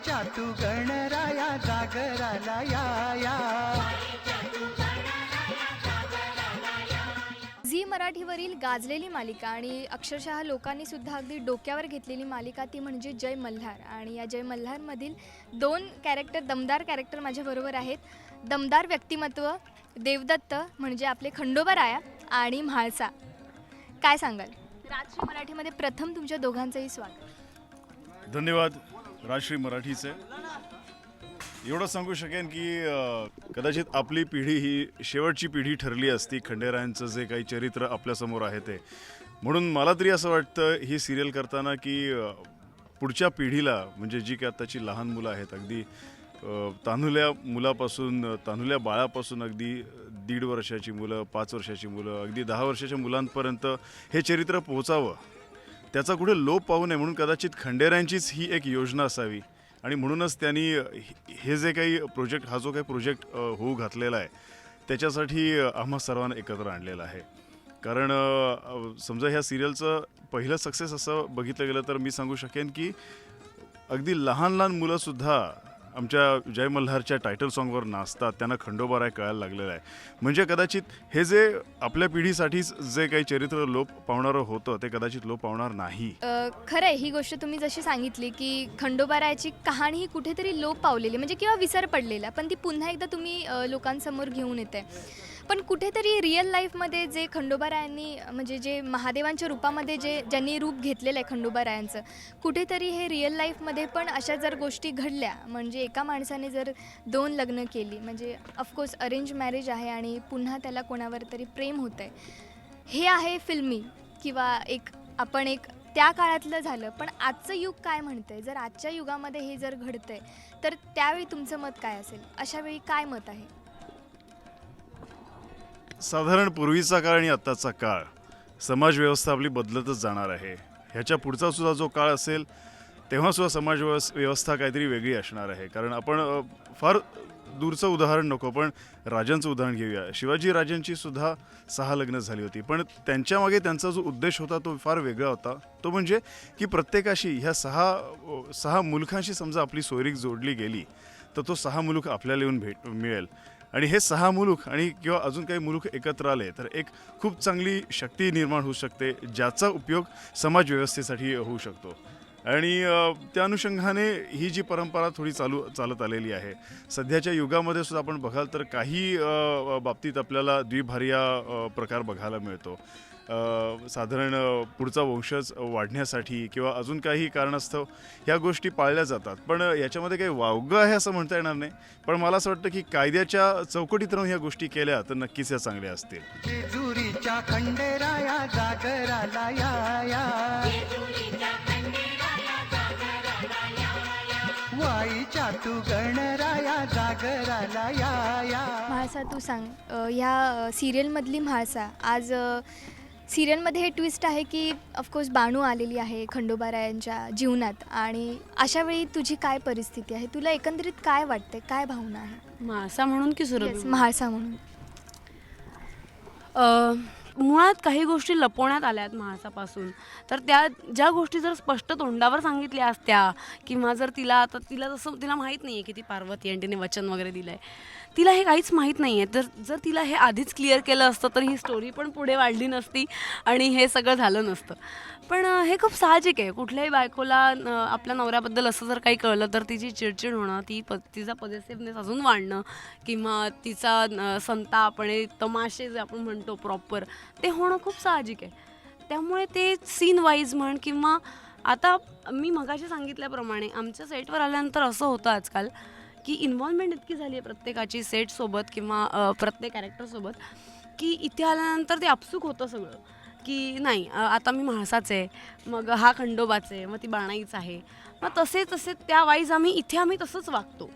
वाईच्या तू गणराया जागराला या. झी मराठीवरील गाजलेली मालिका आणि अक्षरशः लोकांनी सुद्धा अगदी डोक्यावर घेतलेली मालिका ती म्हणजे जय मल्हार. आणि या जय मल्हारमधील दोन दमदार कॅरेक्टर माझ्याबरोबर आहेत. दमदार व्यक्तिमत्व देवदत्त म्हणजे आपले खंडोबाराया आणि म्हाळसा. काय सांगाल? राजश्री मराठीमध्ये प्रथम तुमच्या दोघांचंही स्वागत. धन्यवाद राजश्री मराठीचे. एवढं सांगू शकेन की कदाचित आपली पिढी ही शेवटची पिढी ठरली असती खंडेरायांचं जे काही चरित्र आपल्यासमोर आहे ते. म्हणून मला तरी असं वाटतं ही सिरियल करताना की पुढच्या पिढीला म्हणजे जी की आत्ताची लहान मुलं आहेत अगदी तान्हुल्या बाळापासून अगदी 1.5 वर्षाची मुलं 5 वर्षाची मुलं अगदी 10 वर्षाच्या मुलांपर्यंत हे चरित्र पोहोचावं त्याचा कुठे लोप पाहू नये म्हणून कदाचित खंडेरायांचीच ही एक योजना असावी. आणि म्हणूनच त्यांनी हे जे काही प्रोजेक्ट हा जो काही प्रोजेक्ट होऊ घातलेला आहे त्याच्यासाठी आम्हा सर्वांना एकत्र आणलेला आहे. कारण समजा ह्या सिरियलचं पहिलं सक्सेस असं बघितलं गेलं तर मी सांगू शकेन की अगदी लहान लहान मुलंसुद्धा आमच्या जय मल्हारच्या टायटल सॉन्गवर नाचतात. त्यांना खंडोबाराय कळायला लागलेलं आहे. म्हणजे कदाचित हे जे आपल्या पिढीसाठीच जे काही चरित्र लोप पावणारं होतं ते कदाचित लोप पावणार नाही. खरं आहे ही गोष्ट तुम्ही जशी सांगितली की खंडोबारायाची कहाणी ही कुठेतरी लोप पावलेली म्हणजे किंवा विसर पडलेला पण ती पुन्हा एकदा तुम्ही लोकांसमोर घेऊन येते. पण कुठेतरी रिअल लाईफमध्ये जे खंडोबारायांनी म्हणजे जे महादेवांच्या रूपामध्ये ज्यांनी रूप घेतलेलं आहे खंडोबारायांचं कुठेतरी हे रिअल लाईफमध्ये पण अशा जर गोष्टी घडल्या म्हणजे एका माणसाने जर 2 लग्न केली म्हणजे ऑफकोर्स अरेंज मॅरेज आहे आणि पुन्हा त्याला कोणावर तरी प्रेम होतं आहे हे आहे फिल्मी किंवा आपण त्या काळातलं झालं. पण आजचं युग काय म्हणतंय? जर आजच्या युगामध्ये हे जर घडतंय तर त्यावेळी तुमचं मत काय असेल? अशावेळी काय मत आहे? साधारण पूर्वीचा काळ आणि आत्ताचा काळ समाज व्यवस्था आपली बदलतच जाणार आहे. ह्याच्या पुढचा सुद्धा जो काळ असेल तेव्हासुद्धा समाज व्यवस्था काहीतरी वेगळी असणार आहे. कारण आपण फार दूरचं उदाहरण नको पण राजांचं उदाहरण घेऊया. शिवाजी राजांची सुद्धा 6 लग्न झाली होती पण त्यांच्यामागे त्यांचा जो उद्देश होता तो फार वेगळा होता. तो म्हणजे की प्रत्येकाशी ह्या 6 मुलखांशी समजा आपली सोयरीक जोडली गेली तर तो 6 मुलूख आपल्याला येऊन मिळेल. आणि हे 6 मुलूख आणि किंवा अजून काही मुलूख एकत्र आले तर एक खूप चांगली शक्ती निर्माण होऊ शकते ज्याचा उपयोग समाज व्यवस्थेसाठी होऊ शकतो. आणि त्या अनुषंगाने ही जी परंपरा थोडी चालत आलेली आहे. सध्याच्या युगामध्ये सुद्धा आपण बघाल तर काही बाबतीत आपल्याला द्विभार्या प्रकार बघायला मिळतो. साधारण पुढचा वंशज वाढण्यासाठी किंवा अजून काही कारणास्तव ह्या गोष्टी पाळल्या जातात. पण याच्यामध्ये काही वावगं आहे असं म्हणता येणार नाही. पण मला असं वाटतं की कायद्याच्या चौकटीत राहून ह्या गोष्टी केल्या तर नक्कीच या चांगल्या असतील. जेजुरीच्या खंडेराया जागराला या. वाईच्या तू गणराया जागराला या. म्हाळसा तू सांग ह्या सिरियलमधली म्हाळसा आज सिरियलमध्ये हे ट्विस्ट आहे की ऑफकोर्स बाणू आलेली आहे खंडोबारायांच्या जीवनात आणि अशावेळी तुझी काय परिस्थिती आहे? तुला एकंदरीत काय वाटते? काय भावना आहे? म्हाळसा म्हणून की सुरभी? म्हाळसा म्हणून. मुळात काही गोष्टी लपवण्यात आल्यात म्हाळसापासून. तर त्या ज्या गोष्टी जर स्पष्ट तोंडावर सांगितल्या असत्या किंवा जर तिला जसं तिला माहीत नाही आहे की ती पार्वती आणि तिने वचन वगैरे दिलं आहे तिला हे काहीच माहीत नाही आहे. जर तिला हे आधीच क्लिअर केलं असतं तर ही स्टोरी पण पुढे वाढली नसती आणि हे सगळं झालं नसतं. पण हे खूप साहजिक आहे. कुठल्याही बायकोला आपल्या नवऱ्याबद्दल असं जर काही कळलं तर तिची चिडचिड होणं तिचा पॉझिटिव्हनेस अजून वाढणं किंवा तिचा संताप आणि तमाशे जे आपण म्हणतो प्रॉपर ते होणं खूप साहजिक आहे. त्यामुळे ते सीन वाईज म्हण किंवा आता मी मगाशी सांगितल्याप्रमाणे आमच्या सेटवर आल्यानंतर असं होतं आजकाल की इन्व्हॉल्वमेंट इतकी झाली आहे प्रत्येकाची सेटसोबत किंवा प्रत्येक कॅरेक्टरसोबत की इथे आल्यानंतर ते आपसूक होतं सगळं की नाही आता मी म्हाळसाच आहे मग हा खंडोबाचं आहे मग ती बाणाईच आहे मग तसे त्या वाईज आम्ही तसंच वागतो.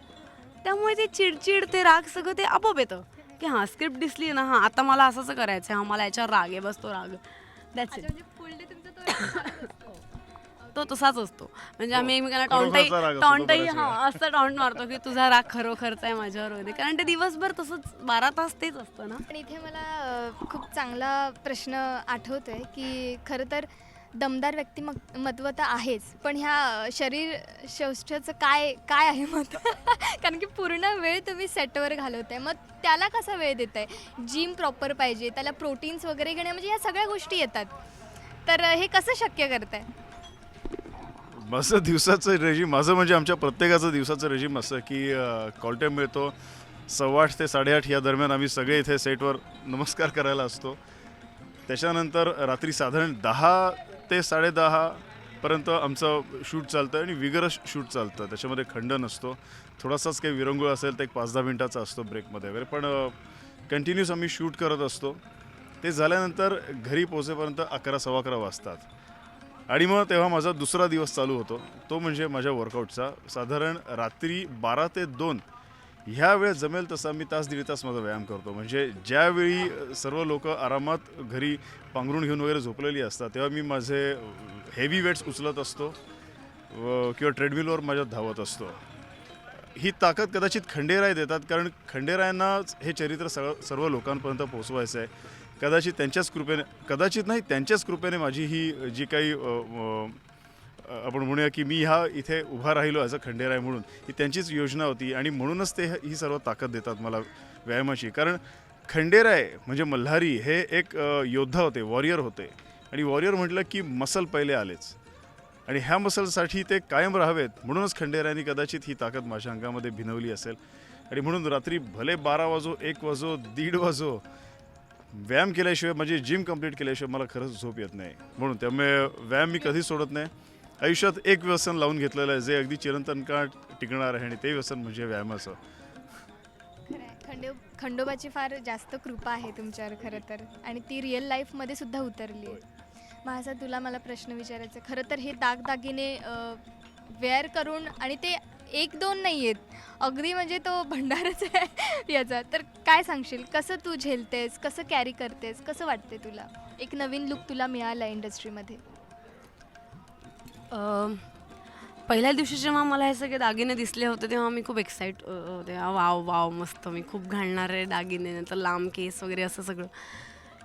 त्यामुळे ते चिडचिड ते राग सगळं ते आपोआप येतं की हां स्क्रिप्ट दिसली ना हां आता मला असंच करायचं आहे हां मला याच्यावर राग आहे बस तो राग दॅट्स इट. तो तसाच असतो म्हणजे आम्ही एकमेकांना टॉन्टही असं टॉन्ट मारतो की तुझा राग खरोखरचा आहे माझ्यावर होते कारण ते दिवसभर तसंच 12 तास तेच असतं ना. पण इथे मला खूप चांगला प्रश्न आठवतोय की खरं तर दमदार व्यक्तिमत्व तर आहेच, पण ह्या शरीर शौष्ठ्याचं काय काय आहे मत? कारण की पूर्ण वेळ तुम्ही सेटवर घालवताय, मग त्याला कसा वेळ देताय? जिम प्रॉपर पाहिजे, त्याला प्रोटीन्स वगैरे घेणे, म्हणजे या सगळ्या गोष्टी येतात. तर हे कसं शक्य करताय? माझं दिवसाचं रेजिम, माझं म्हणजे आमच्या प्रत्येकाचं दिवसाचं रेजिम असं की कॉल टाईम मिळतो 8:15 ते 8:30 या दरम्यान आम्ही सगळे इथे सेटवर नमस्कार करायला असतो. त्याच्यानंतर रात्री साधारण 10 ते 10:30 पर्यंत आमचं शूट चालतं आणि विगरस शूट चालतं. त्याच्यामध्ये खंड नसतो. थोडासाच काही विरंगुळ असेल तर एक 5-10 मिनिटाचा असतो ब्रेकमध्ये वगैरे, पण कंटिन्यूस आम्ही शूट करत असतो. ते झाल्यानंतर घरी पोहोचेपर्यंत 11-11:15 वाजतात आणि मग तेव्हा माझा दुसरा दिवस चालू होतो, तो म्हणजे माझ्या वर्कआउटचा. साधारण रात्री 12 ते 2 ह्या वेळेत जमेल तसा मी तास दीड तास माझा व्यायाम करतो. म्हणजे ज्यावेळी सर्व लोक आरामात घरी पांघरूण घेऊन वगैरे झोपलेली असतात, तेव्हा मी माझे हेवी वेट्स उचलत असतो किंवा ट्रेडमिलवर माझ्यात धावत असतो. ही ताकद कदाचित खंडेराय देतात, कारण खंडेरायांनाच हे चरित्र सर्व लोकांपर्यंत पोहोचवायचं आहे. कदाचित त्यांच्याच कृपेने माझी ही जी काही आपण म्हणूया की मी इथे उभा राहिलो ॲज अ खंडेराय म्हणून, ही त्यांचीच योजना होती आणि म्हणूनच ते ही सर्व ताकद देतात मला व्यायामाची. कारण खंडेराय म्हणजे मल्हारी हे एक योद्धा होते, वॉरियर होते, आणि वॉरियर म्हटलं की मसल पहिले आलेच, आणि ह्या मसलसाठी ते कायम राहावेत म्हणूनच खंडेरायांनी कदाचित ही ताकद माझ्या अंगामध्ये भिनवली असेल. आणि म्हणून रात्री भले 12 वाजो, 1 वाजो, 1:30 वाजो, व्यायाम केल्याशिवाय, म्हणजे जिम कंप्लीट केल्याशिवाय मला खरंच झोप येत नाही. म्हणून त्यामुळे व्यायाम मी कधीच सोडत नाही. आयुष्यात एक व्यसन लावून घेतलेलं आहे जे अगदी चिरंतन काळ टिकणार आहे, आणि ते व्यसन म्हणजे व्यायामाचं. खंडोबाची फार जास्त कृपा आहे तुमच्यावर खरं तर, आणि ती रिअल लाईफमध्ये सुद्धा उतरली आहे. माझा मला प्रश्न विचारायचा, खरं तर हे दागदागिने वेअर करून, आणि ते 1-2 नाही आहेत, अगदी म्हणजे तो भंडारच आहे याचा. तर काय सांगशील, कसं तू झेलतेस, कसं कॅरी करतेस, कसं वाटते तुला? एक नवीन लुक तुला मिळाला इंडस्ट्रीमध्ये. पहिल्या दिवशी जेव्हा मला हे सगळे दागिने दिसले होते तेव्हा मी खूप एक्साईट होते. वाव मस्त, मी खूप घालणार आहे दागिने, नंतर लांब केस वगैरे असं सगळं.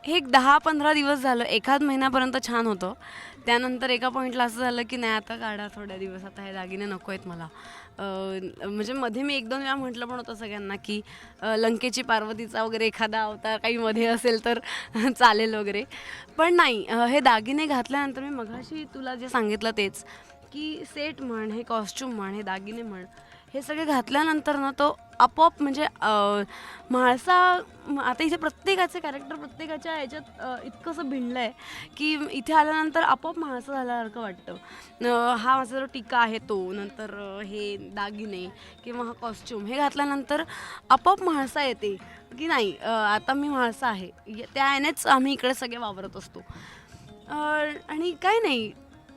हे एक 10-15 दिवस झालं, एखाद महिन्यापर्यंत छान होतं. त्यानंतर एका पॉईंटला असं झालं की नाही, आता काढा थोड्या दिवस, आता हे दागिने नको आहेत मला. म्हणजे मध्ये मी 1-2 वेळा म्हटलं पण होतं सगळ्यांना की लंकेची पार्वतीचा वगैरे एखादा अवतार काही मध्ये असेल तर चालेल वगैरे, पण नाही. हे दागिने घातल्यानंतर मी मघाशी तुला जे सांगितलं तेच, की सेट म्हण, हे कॉस्ट्यूम म्हण, हे दागिने म्हण, हे सगळे घातल्यानंतर ना तो आपोआप म्हणजे म्हाळसा, आता इथे प्रत्येकाचे कॅरेक्टर प्रत्येकाच्या ह्याच्यात इतकंसं भिनलं आहे की इथे आल्यानंतर आपोआप म्हाळसा झाल्यासारखं वाटतं. हा माझा जो टीका आहे तो, नंतर हे दागिने किंवा हा कॉस्ट्यूम हे घातल्यानंतर आपोआप म्हाळसा येते की नाही, आता मी म्हाळसा आहे. त्या यानेच आम्ही इकडे सगळे वावरत असतो. आणि काय नाही,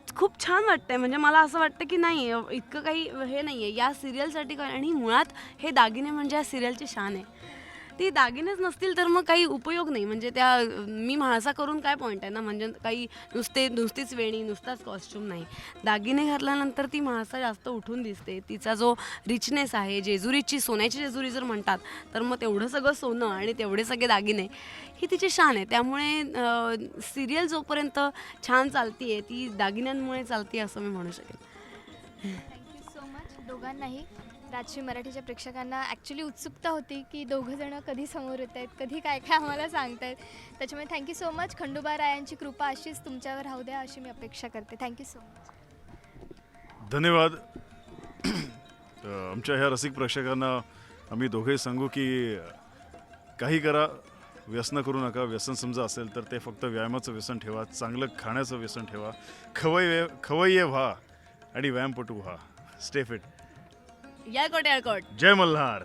खूप छान वाटतंय. म्हणजे मला असं वाटतं की नाही, इतकं काही हे नाही आहे या सिरियलसाठी काय, आणि मुळात हे दागिने म्हणजे या सिरियलची शान आहे. ती दागिनेच नसतील तर मग काही उपयोग नाही. म्हणजे त्या मी म्हाळसा करून काय पॉईंट आहे ना, म्हणजे काही नुसतीच वेणी, नुसताच कॉस्ट्यूम नाही. दागिने घातल्यानंतर ती म्हाळसा जास्त उठून दिसते. तिचा जो रिचनेस आहे, जेजुरीची, सोन्याची जेजुरी जर म्हणतात तर मग तेवढं सगळं सोनं आणि तेवढे सगळे दागिने, ही तिची शान आहे. त्यामुळे सिरियल जोपर्यंत छान चालती आहे ती दागिन्यांमुळे चालते असं मी म्हणू शकेन. थँक्यू सो मच दोघांनाही. राजश्री मराठीच्या प्रेक्षकांना ॲक्च्युली उत्सुकता होती की दोघंजणं कधी समोर येत आहेत, कधी काय काय आम्हाला सांगतायत. त्याच्यामुळे थँक्यू सो मच. खंडोबा रायांची कृपा अशीच तुमच्यावर राहू द्या अशी मी अपेक्षा करते. Thank you so much. धन्यवाद. आमच्या ह्या रसिक प्रेक्षकांना आम्ही दोघेही सांगू की काही करा, व्यसन करू नका. व्यसन समजा असेल तर ते फक्त व्यायामाचं व्यसन ठेवा, चांगलं खाण्याचं व्यसन ठेवा, खवय्ये व्हा आणि व्यायामपटू व्हा. Stay fit. या कोट जय मल्हार.